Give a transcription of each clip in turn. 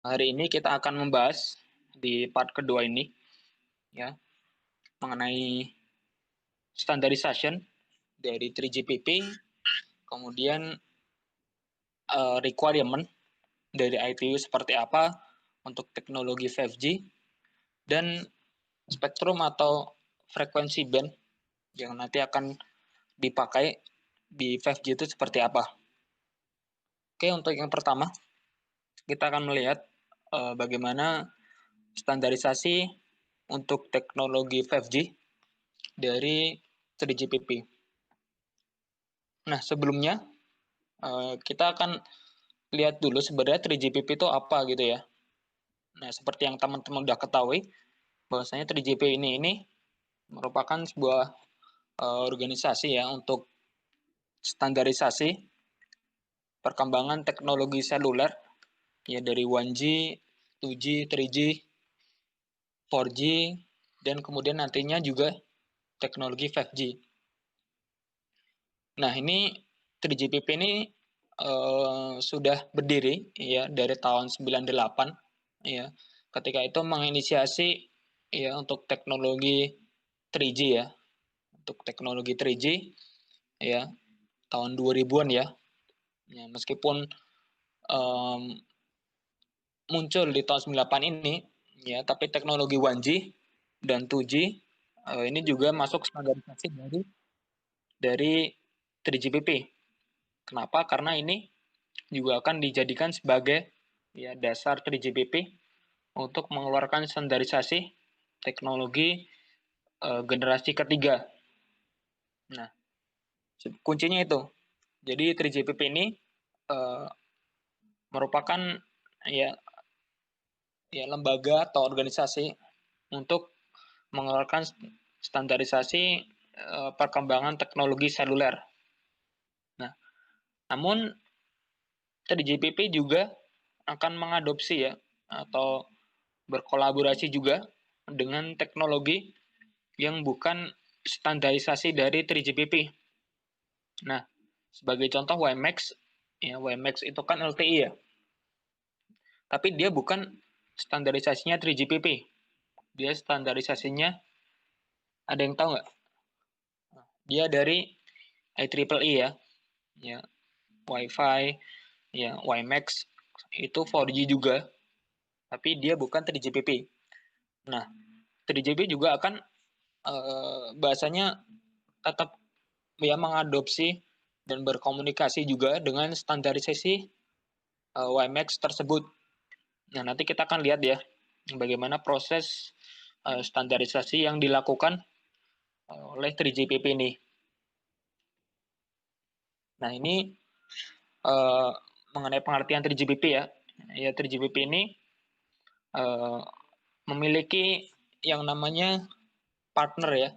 Hari ini kita akan membahas di part kedua ini ya mengenai standardization dari 3GPP, kemudian requirement dari ITU seperti apa untuk teknologi 5G dan spektrum atau frekuensi band yang nanti akan dipakai di 5G itu seperti apa. Oke, untuk yang pertama kita akan melihat bagaimana standarisasi untuk teknologi 5G dari 3GPP. Nah, sebelumnya kita akan lihat dulu sebenarnya 3GPP itu apa gitu ya. Nah, seperti yang teman-teman udah ketahui, bahwasanya 3GPP ini merupakan sebuah organisasi ya untuk standarisasi perkembangan teknologi seluler ya dari 1G, 2G, 3G, 4G, dan kemudian nantinya juga teknologi 5G. Nah, ini 3GPP ini sudah berdiri ya dari tahun 98 ya. Ketika itu menginisiasi ya untuk teknologi 3G ya. Untuk teknologi 3G ya tahun 2000-an ya. Ya meskipun um, muncul di tahun 98 ini ya, tapi teknologi 1G dan 2G ini juga masuk standarisasi dari 3GPP. Kenapa? Karena ini juga akan dijadikan sebagai ya dasar 3GPP untuk mengeluarkan standarisasi teknologi generasi ketiga. Nah, kuncinya itu. Jadi 3GPP ini uh, merupakan ya lembaga atau organisasi untuk mengeluarkan standarisasi perkembangan teknologi seluler. Nah, namun 3GPP juga akan mengadopsi ya atau berkolaborasi juga dengan teknologi yang bukan standarisasi dari 3GPP. Nah, sebagai contoh WiMAX, ya WiMAX itu kan LTE ya, tapi dia bukan standarisasinya 3GPP. Dia standarisasinya, ada yang tahu nggak? Dia dari IEEE ya, ya Wi-Fi, ya WiMAX itu 4G juga, tapi dia bukan 3GPP. Nah, 3GPP juga akan bahasanya tetap ya mengadopsi dan berkomunikasi juga dengan standarisasi WiMAX tersebut. Nah, nanti kita akan lihat ya bagaimana proses standarisasi yang dilakukan oleh 3GPP ini. Nah, ini mengenai pengertian 3GPP ya. Ya, 3GPP ini memiliki yang namanya partner ya.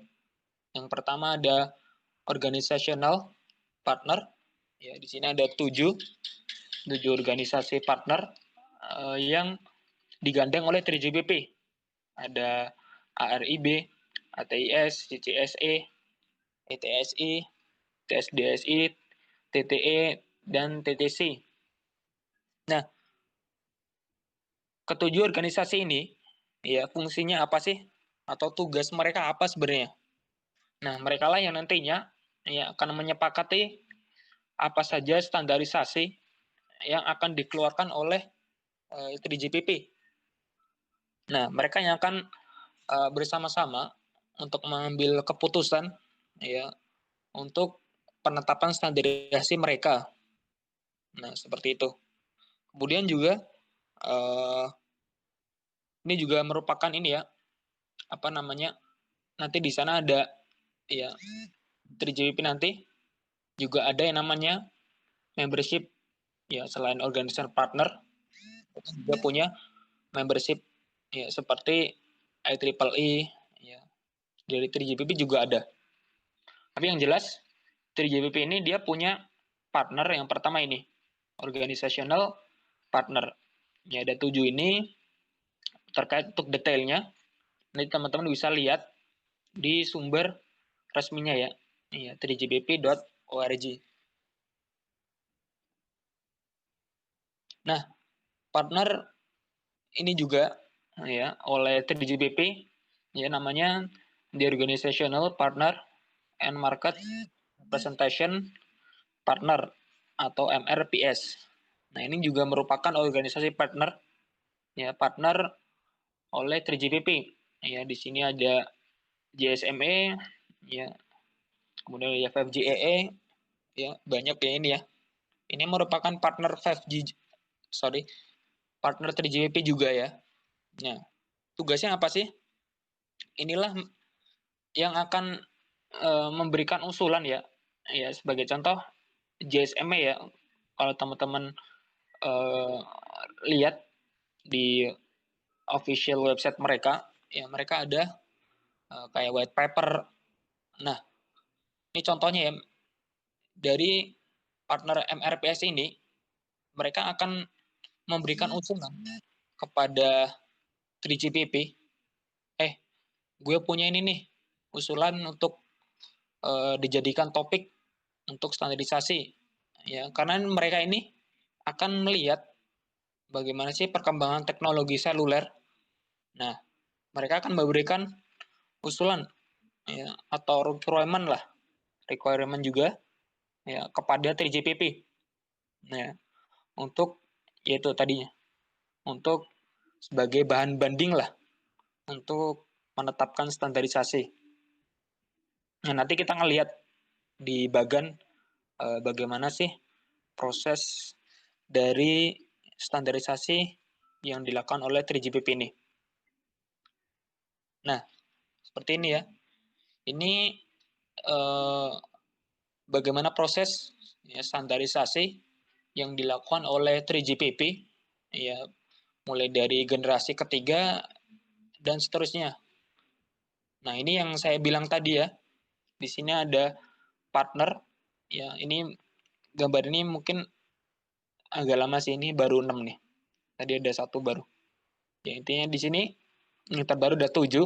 Yang pertama ada organizational partner. Ya, di sini ada tujuh organisasi partner yang digandeng oleh 3GPP. Ada ARIB, ATIS, CCSE, ETSI, TSDSI, TTE, dan TTC. Nah, ketujuh organisasi ini, ya fungsinya apa sih? Atau tugas mereka apa sebenarnya? Nah, mereka lah yang nantinya ya akan menyepakati apa saja standarisasi yang akan dikeluarkan oleh 3GPP. Nah, mereka yang akan bersama-sama untuk mengambil keputusan ya untuk penetapan standarisasi mereka. Nah, seperti itu. Kemudian juga uh, ini juga merupakan ini ya, apa namanya? Nanti di sana ada ya 3GPP nanti juga ada yang namanya membership ya, selain organisasi partner juga punya membership ya seperti IEEE ya. Dari 3GPP juga ada. Tapi yang jelas 3GPP ini dia punya partner yang pertama ini, organizational partner. Ya ada 7 ini. Terkait untuk detailnya nanti teman-teman bisa lihat di sumber resminya ya. Iya, 3gpp.org. Nah, partner ini juga ya oleh 3GPP ya, namanya the Organizational Partner and Market Representation Partner atau MRPS. Nah, ini juga merupakan organisasi partner ya, partner oleh 3GPP. Ya, di sini ada GSMA ya, kemudian ada 5GAA ya, banyak ya ini ya. Ini merupakan partner 5G, partner 3GPP juga ya. Nah, tugasnya apa sih? Inilah yang akan memberikan usulan ya. Ya, sebagai contoh GSMA ya. Kalau teman-teman lihat di official website mereka, ya mereka ada kayak white paper. Nah, ini contohnya ya, dari partner MRPS ini, mereka akan memberikan usulan kepada 3GPP, gue punya ini nih, usulan untuk dijadikan topik untuk standarisasi. Ya, karena mereka ini akan melihat bagaimana sih perkembangan teknologi seluler. Nah, mereka akan memberikan usulan ya, atau requirement juga ya kepada 3GPP. Nah, untuk yaitu tadinya untuk sebagai bahan banding lah untuk menetapkan standarisasi. Nah, nanti kita ngelihat di bagan bagaimana sih proses dari standarisasi yang dilakukan oleh 3GPP ini. Nah, seperti ini ya. Ini bagaimana proses ya, standarisasi yang dilakukan oleh 3GPP ya, mulai dari generasi ketiga dan seterusnya. Nah, ini yang saya bilang tadi ya. Di sini ada partner ya. Ini gambar ini mungkin agak lama sih, ini baru 6 nih. Tadi ada satu baru. Ya, intinya di sini yang terbaru ada 7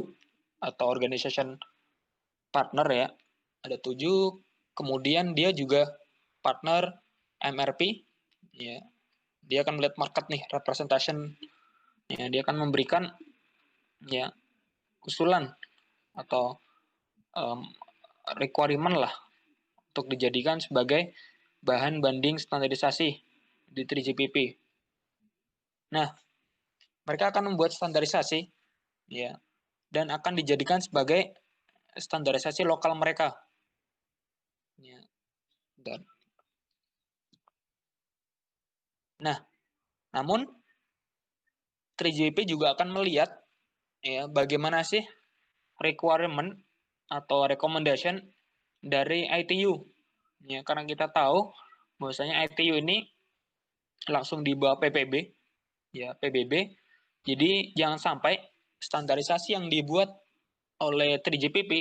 atau organization partner ya. Ada 7, kemudian dia juga partner MRP ya. Dia akan melihat market nih, representation ya, dia akan memberikan ya usulan atau requirement lah untuk dijadikan sebagai bahan banding standarisasi di 3GPP. Nah, mereka akan membuat standarisasi ya, dan akan dijadikan sebagai standarisasi lokal mereka. Ya. Nah, namun 3GPP juga akan melihat ya bagaimana sih requirement atau recommendation dari ITU. Ya, karena kita tahu bahwasanya ITU ini langsung di bawah PBB, ya PBB. Jadi jangan sampai standarisasi yang dibuat oleh 3GPP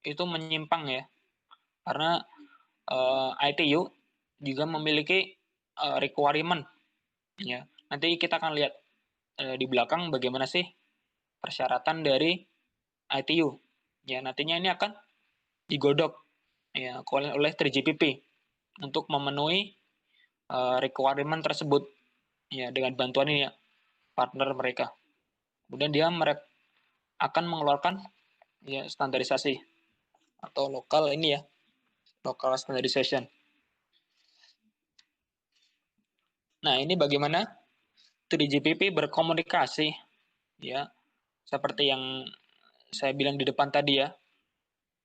itu menyimpang ya, karena ITU juga memiliki requirement. Ya, nanti kita akan lihat di belakang bagaimana sih persyaratan dari ITU. Ya, nantinya ini akan digodok ya oleh 3GPP untuk memenuhi requirement tersebut ya dengan bantuan ini ya partner mereka. Kemudian dia akan mengeluarkan ya standarisasi atau lokal ini ya, local standardization. Nah, ini bagaimana 3GPP berkomunikasi ya, seperti yang saya bilang di depan tadi ya.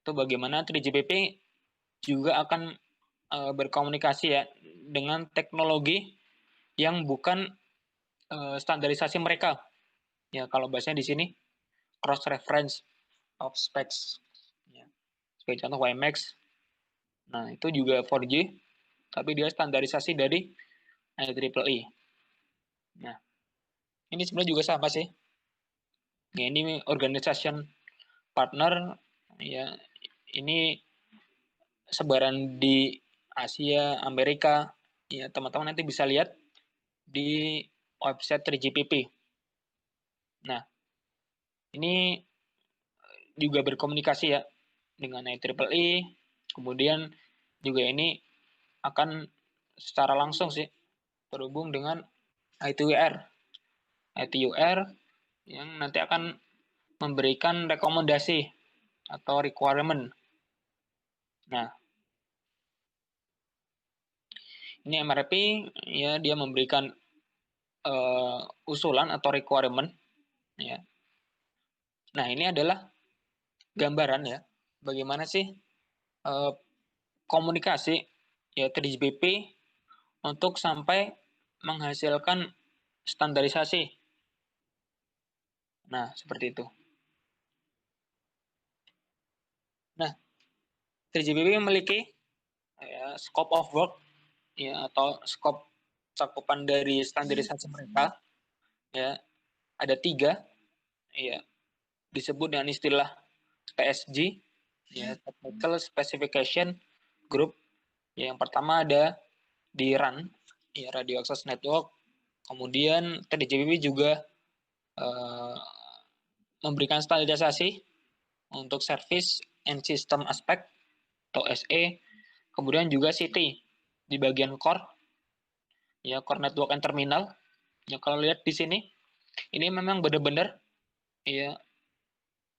Itu bagaimana 3GPP juga akan berkomunikasi ya dengan teknologi yang bukan standarisasi mereka. Ya, kalau bahasanya di sini cross reference of specs. Ya. Sebagai contoh WiMAX. Nah, itu juga 4G, tapi dia standarisasi dari IEEE. Nah, ini sebenarnya juga sama sih. Ya, ini organization partner, ya ini sebaran di Asia, Amerika. Ya, teman-teman nanti bisa lihat di website 3GPP. Nah, ini juga berkomunikasi ya dengan IEEE, kemudian juga ini akan secara langsung sih terhubung dengan ITWR ITUR yang nanti akan memberikan rekomendasi atau requirement. Nah, ini MRP ya dia memberikan usulan atau requirement ya. Nah, ini adalah gambaran ya bagaimana sih komunikasi ya 3GPP untuk sampai menghasilkan standarisasi. Nah, seperti itu. Nah, 3GPP memiliki ya, scope of work ya atau scope cakupan dari standarisasi mereka ya ada 3 ya disebut dengan istilah TSG ya Technical Specification Group. Ya, yang pertama ada di RAN ya Radio Access Network. Kemudian 3GPP juga memberikan standarisasi untuk Service and System Aspect atau SE. Kemudian juga CT di bagian core ya core network and terminal. Ya kalau lihat di sini ini memang benar-benar ya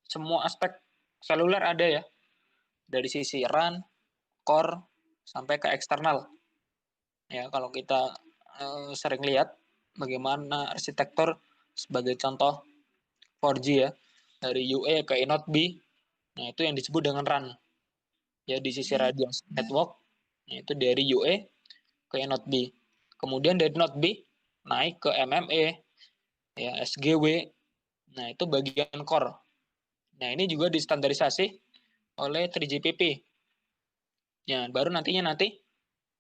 semua aspek seluler ada ya. Dari sisi RAN, core sampai ke eksternal. Ya, kalau kita sering lihat bagaimana arsitektur sebagai contoh 4G ya, dari UA ke eNode B. Nah, itu yang disebut dengan RAN. Ya, di sisi radio network, itu dari UA ke eNode B. Kemudian dari node B naik ke MME, ya SGW. Nah, itu bagian core. Nah, ini juga distandarisasi oleh 3GPP. Ya, baru nanti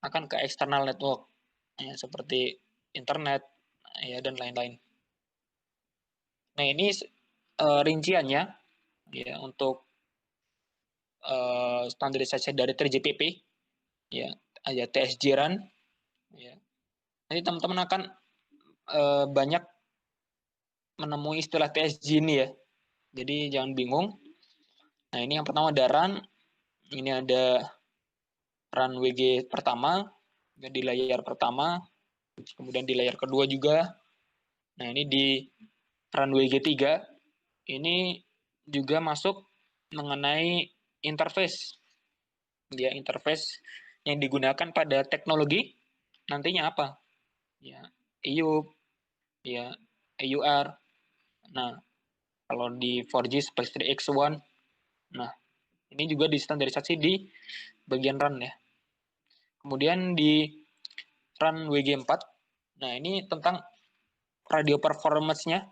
akan ke external network. Ya, seperti internet ya dan lain-lain. Nah, ini rinciannya ya untuk standarisasi dari 3GPP ya ada TSG RAN ya. Nanti teman-teman akan banyak menemui istilah TSG ini ya. Jadi jangan bingung. Nah, ini yang pertama ada RAN, ini ada RAN WG pertama di layar pertama, kemudian di layar kedua juga. Nah, ini di RAN WG3 ini juga masuk mengenai interface. Ya, interface yang digunakan pada teknologi nantinya apa? Ya, EUP, ya, EUR. Nah, kalau di 4G Spectrum X1, nah, ini juga distandarisasi di bagian RAN ya. Kemudian di RAN WG4, nah ini tentang radio performance-nya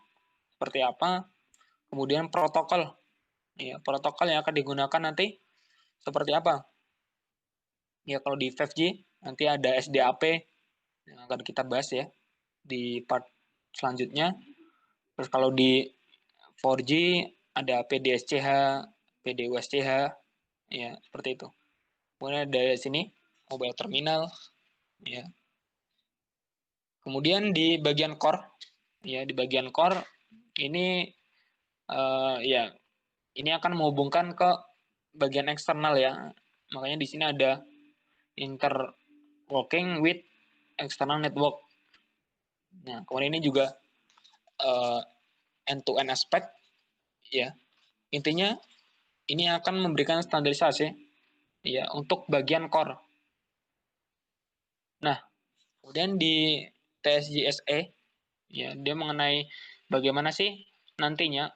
seperti apa, kemudian protokol, ya protokol yang akan digunakan nanti seperti apa. Ya kalau di 5G nanti ada SDAP yang akan kita bahas ya di part selanjutnya. Terus kalau di 4G ada PDSCH, PDUSCH, ya seperti itu. Kemudian dari sini mobile terminal, ya. Kemudian di bagian core, ya di bagian core ini ya ini akan menghubungkan ke bagian eksternal ya. Makanya di sini ada interworking with external network. Nah, kemudian ini juga end-to-end aspect ya. Intinya ini akan memberikan standarisasi ya untuk bagian core. Nah, kemudian di TSG-SE ya dia mengenai bagaimana sih nantinya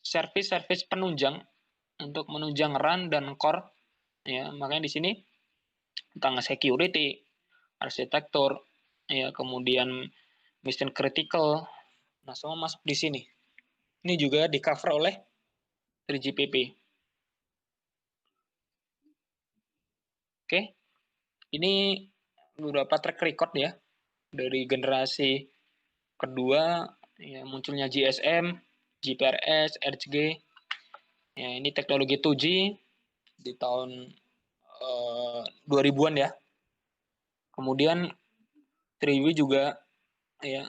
service-service penunjang untuk menunjang RAN dan core ya. Makanya di sini tentang security, arsitektur, ya kemudian mission critical. Nah, semua masuk di sini. Ini juga di-cover oleh 3GPP. Oke. Ini beberapa track record ya dari generasi kedua ya munculnya GSM, GPRS, RCG. Ya, ini teknologi 2G di tahun 2000-an ya. Kemudian 3W juga ya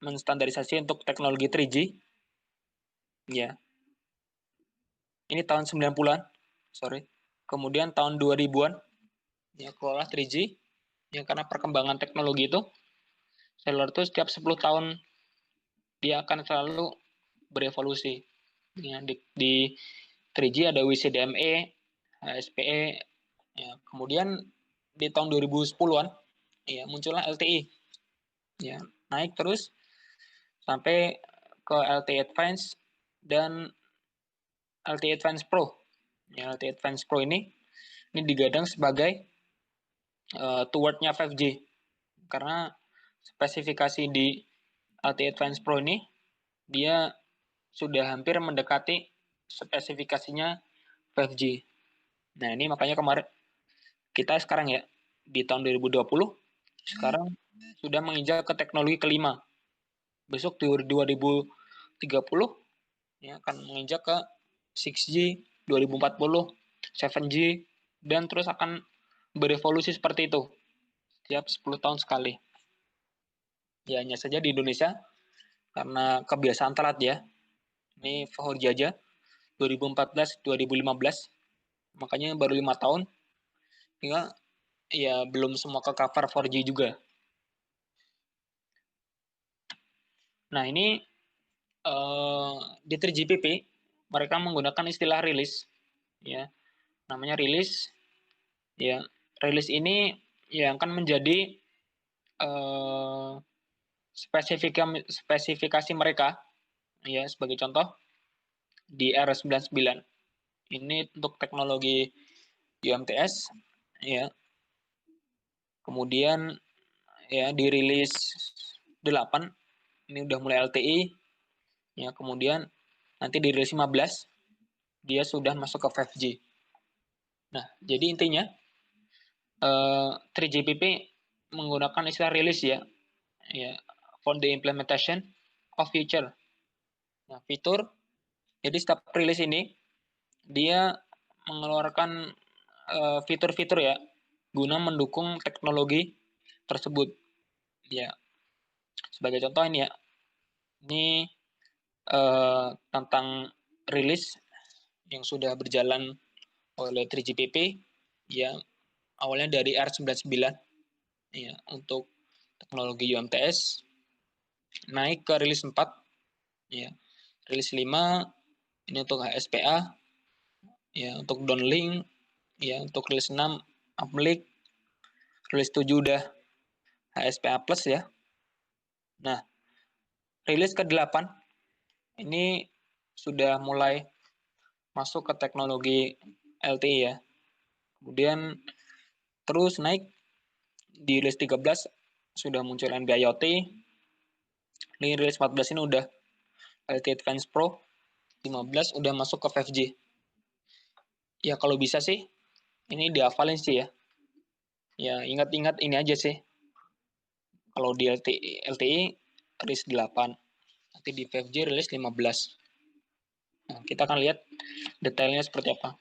menstandarisasi untuk teknologi 3G. Ya. Ini tahun 90-an. Sorry. Kemudian tahun 2000-an ya keluarlah 3G. Ya karena perkembangan teknologi itu Seluler itu setiap 10 tahun dia akan selalu berevolusi. Ya, di 3G ada WCDMA, HSPE, ya, kemudian di tahun 2010-an ya muncullah LTE. Ya, naik terus sampai ke LTE Advanced dan LTE Advanced Pro. Ya, LTE Advanced Pro ini digadang sebagai toward-nya 5G. Karena spesifikasi di LTE Advanced Pro ini dia sudah hampir mendekati spesifikasinya 5G. Nah, ini makanya kemarin kita sekarang ya di tahun 2020 sekarang sudah menginjak ke teknologi kelima. Besok di 2030 ya akan menginjak ke 6G, 2040, 7G dan terus akan berevolusi seperti itu setiap 10 tahun sekali. Ya hanya saja di Indonesia karena kebiasaan telat ya. Ini 4G aja 2014, 2015. Makanya baru 5 tahun. Ya belum semua ke cover 4G juga. Nah, ini di 3GPP mereka menggunakan istilah rilis ya. Namanya rilis ya. Rilis ini yang akan menjadi spesifikasi mereka ya, sebagai contoh di R99 ini untuk teknologi UMTS ya. Kemudian ya dirilis 8 ini udah mulai LTE ya, kemudian nanti dirilis 15 dia sudah masuk ke 5G. Nah, jadi intinya 3GPP menggunakan istilah rilis ya for the implementation of feature. Nah, fitur jadi setiap rilis ini dia mengeluarkan fitur-fitur ya guna mendukung teknologi tersebut. Ya, sebagai contoh ini ya. Ini tentang rilis yang sudah berjalan oleh 3GPP ya, awalnya dari R99 ya untuk teknologi UMTS, naik ke rilis 4 ya. Rilis 5 ini untuk HSPA ya, untuk downlink ya, untuk rilis 6 uplink, rilis 7 udah HSPA plus ya. Nah, rilis ke-8 ini sudah mulai masuk ke teknologi LTE ya. Kemudian terus naik di rilis 13 sudah muncul NB-IoT. Ini rilis 14 ini udah LTE Advanced Pro. 15 udah masuk ke 5G. Ya kalau bisa sih ini dihafalin sih ya. Ya ingat-ingat ini aja sih. Kalau di LTE rilis 8, nanti di 5G rilis 15. Nah, kita akan lihat detailnya seperti apa.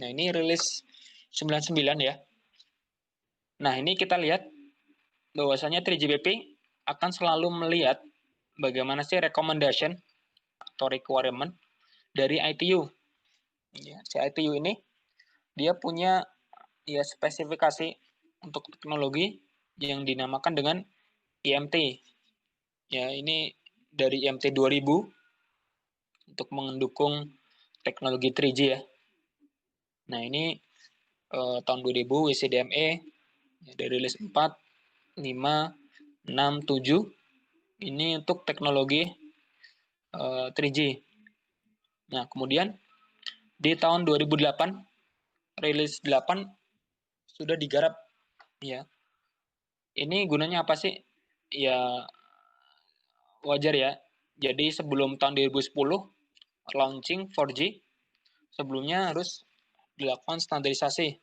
Nah, ini rilis 99 ya. Nah, ini kita lihat bahwasanya 3GPP akan selalu melihat bagaimana sih recommendation atau requirement dari ITU. Ya, si ITU ini dia punya ya spesifikasi untuk teknologi yang dinamakan dengan IMT. Ya, ini dari IMT 2000 untuk mendukung teknologi 3G ya. Nah, ini tahun 2000 WCDMA ya, dari rilis 4, 5, 6, 7 ini untuk teknologi 3G. Nah, kemudian di tahun 2008 rilis 8 sudah digarap ya. Ini gunanya apa sih? Ya wajar ya. Jadi sebelum tahun 2010 launching 4G, sebelumnya harus dilakukan standarisasi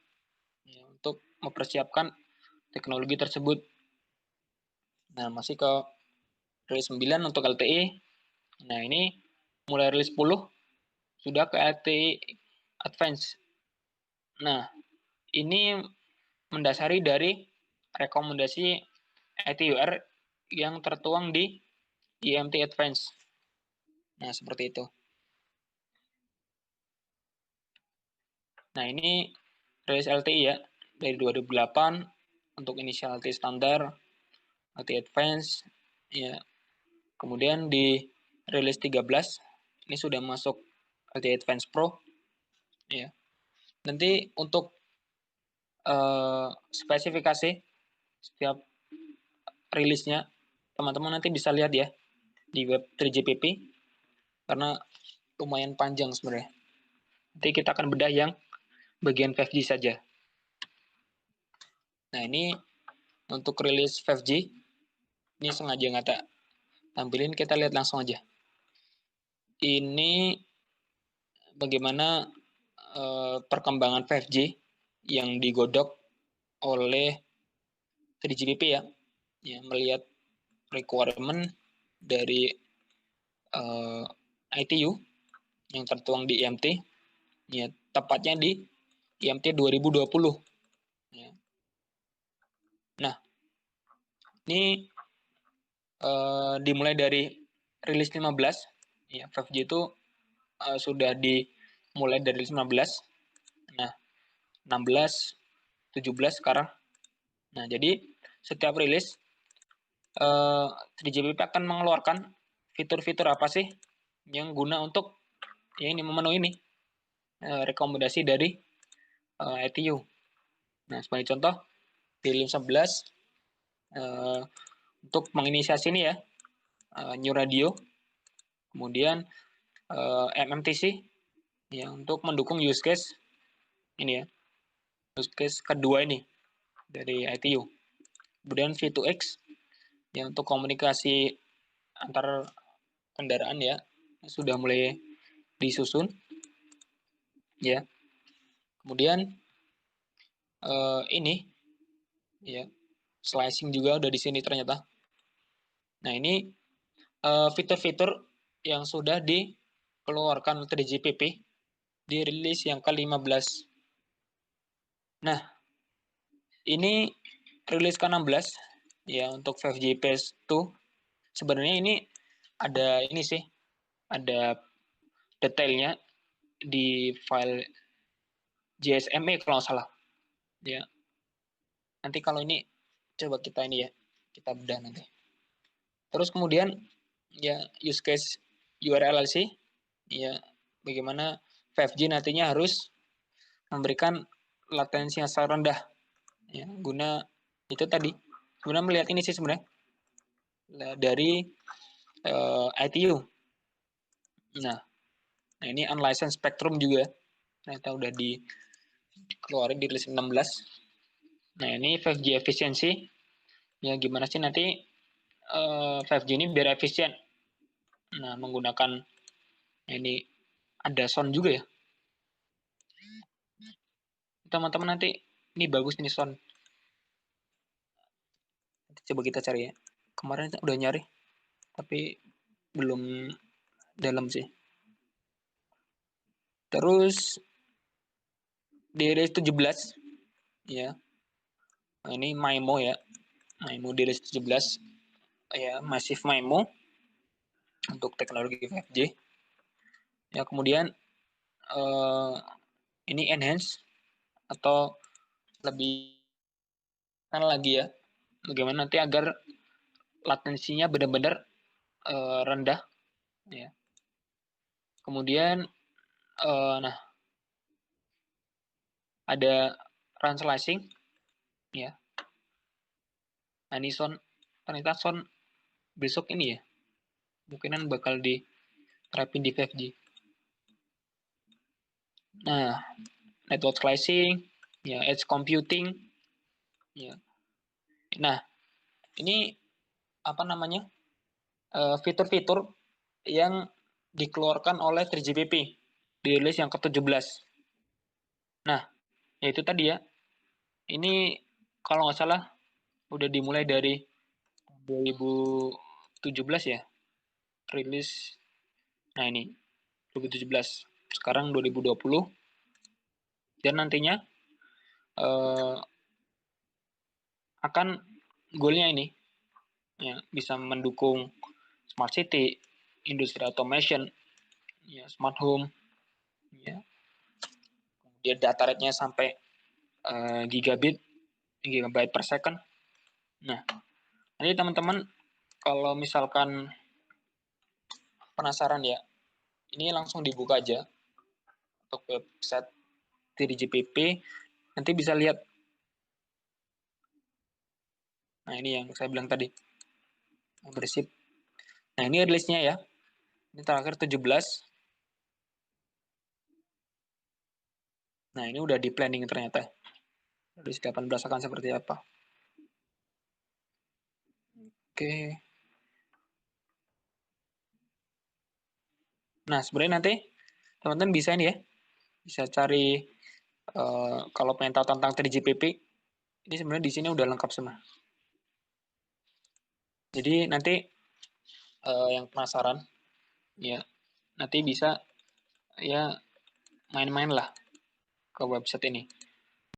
ya, untuk mempersiapkan teknologi tersebut. Nah, masih ke rilis 9 untuk LTE. Nah, ini mulai rilis 10 sudah ke LTE Advanced. Nah, ini mendasari dari rekomendasi ITUR yang tertuang di IMT Advanced. Nah, seperti itu. Nah, ini rilis LTE ya, dari 2008 untuk initial LTE standar, LTE Advanced, ya. Kemudian di rilis 13 ini sudah masuk LTE Advanced Pro, ya. Nanti untuk spesifikasi setiap rilisnya teman-teman nanti bisa lihat ya di web 3GPP karena lumayan panjang sebenarnya. Nanti kita akan bedah yang bagian 5G saja. Nah, ini untuk rilis 5G ini sengaja nggak tak tampilin, kita lihat langsung aja. Ini bagaimana perkembangan 5G yang digodok oleh 3GPP ya, melihat requirement dari ITU yang tertuang di IMT, ya, tepatnya di IMT 2020. Ya. Nah, ini dimulai dari rilis 15, ya, 5G itu sudah dimulai dari 15. Nah, 16, 17 sekarang. Nah, jadi setiap rilis 3GPP akan mengeluarkan fitur-fitur apa sih yang guna untuk ya ini memenuhi ini rekomendasi dari ITU. Nah, sebagai contoh di rilis 11 untuk menginisiasi ini ya New Radio, kemudian MMTC ya untuk mendukung use case ini ya, use case kedua ini dari ITU. Kemudian V2X ya untuk komunikasi antar kendaraan ya sudah mulai disusun ya. Kemudian ini ya slicing juga udah di sini ternyata. Nah, ini fitur-fitur yang sudah dikeluarkan oleh 3GPP di rilis yang ke-15. Nah, ini rilis ke-16 ya untuk 5G Phase 2. Sebenarnya ini ada ini sih, ada detailnya di file JSME kalau nggak salah. Ya. Nanti kalau ini coba kita ini ya, kita bedah nanti. Terus kemudian ya use case URLLC ya bagaimana 5G nantinya harus memberikan latensi yang sangat rendah ya guna itu tadi guna melihat ini sih sebenarnya dari ITU. Nah, ini unlicensed spectrum juga ternyata udah dikeluarin di rilis 16. Nah, ini 5G efisiensi ya gimana sih nanti 5G ini biar efisien. Nah, menggunakan ini ada sound juga ya. Teman-teman nanti ini bagus ini sound. Nanti coba kita cari ya. Kemarin udah nyari tapi belum dalam sih. Terus di rilis 17 ya. Nah, ini MIMO ya. MIMO di rilis 17 ya, Massive MIMO untuk teknologi 5G. Ya, kemudian ini enhance atau lebih kan lagi ya. Bagaimana nanti agar latensinya benar-benar rendah ya. Kemudian nah ada run slicing ya. Nah, ini ternyata sound besok ini ya. Mungkinan bakal diterapin di 5G. Nah, network slicing ya, edge computing ya. Nah, ini apa namanya? Fitur-fitur yang dikeluarkan oleh 3GPP di rilis yang ke-17. Nah, yaitu tadi ya. Ini kalau nggak salah udah dimulai dari 2017 ya. Rilis. Nah, ini 2017. Sekarang 2020. Dan nantinya akan goalnya ini ya bisa mendukung smart city, industri automation, ya smart home, ya. Kemudian data rate-nya sampai gigabyte per second. Nah, Nanti teman-teman kalau misalkan penasaran ya, ini langsung dibuka aja untuk website 3GPP, nanti bisa lihat. Nah, ini yang saya bilang tadi, membership. Nah, ini listnya ya. Ini terakhir 17. Nah, ini udah di planning ternyata. Dari 18 akan seperti apa. Oke. Nah, sebenarnya nanti teman-teman bisa ini ya, bisa cari kalau pengen tahu tentang 3GPP, ini sebenarnya di sini udah lengkap semua. Jadi nanti yang penasaran, ya nanti bisa ya main-main lah ke website ini.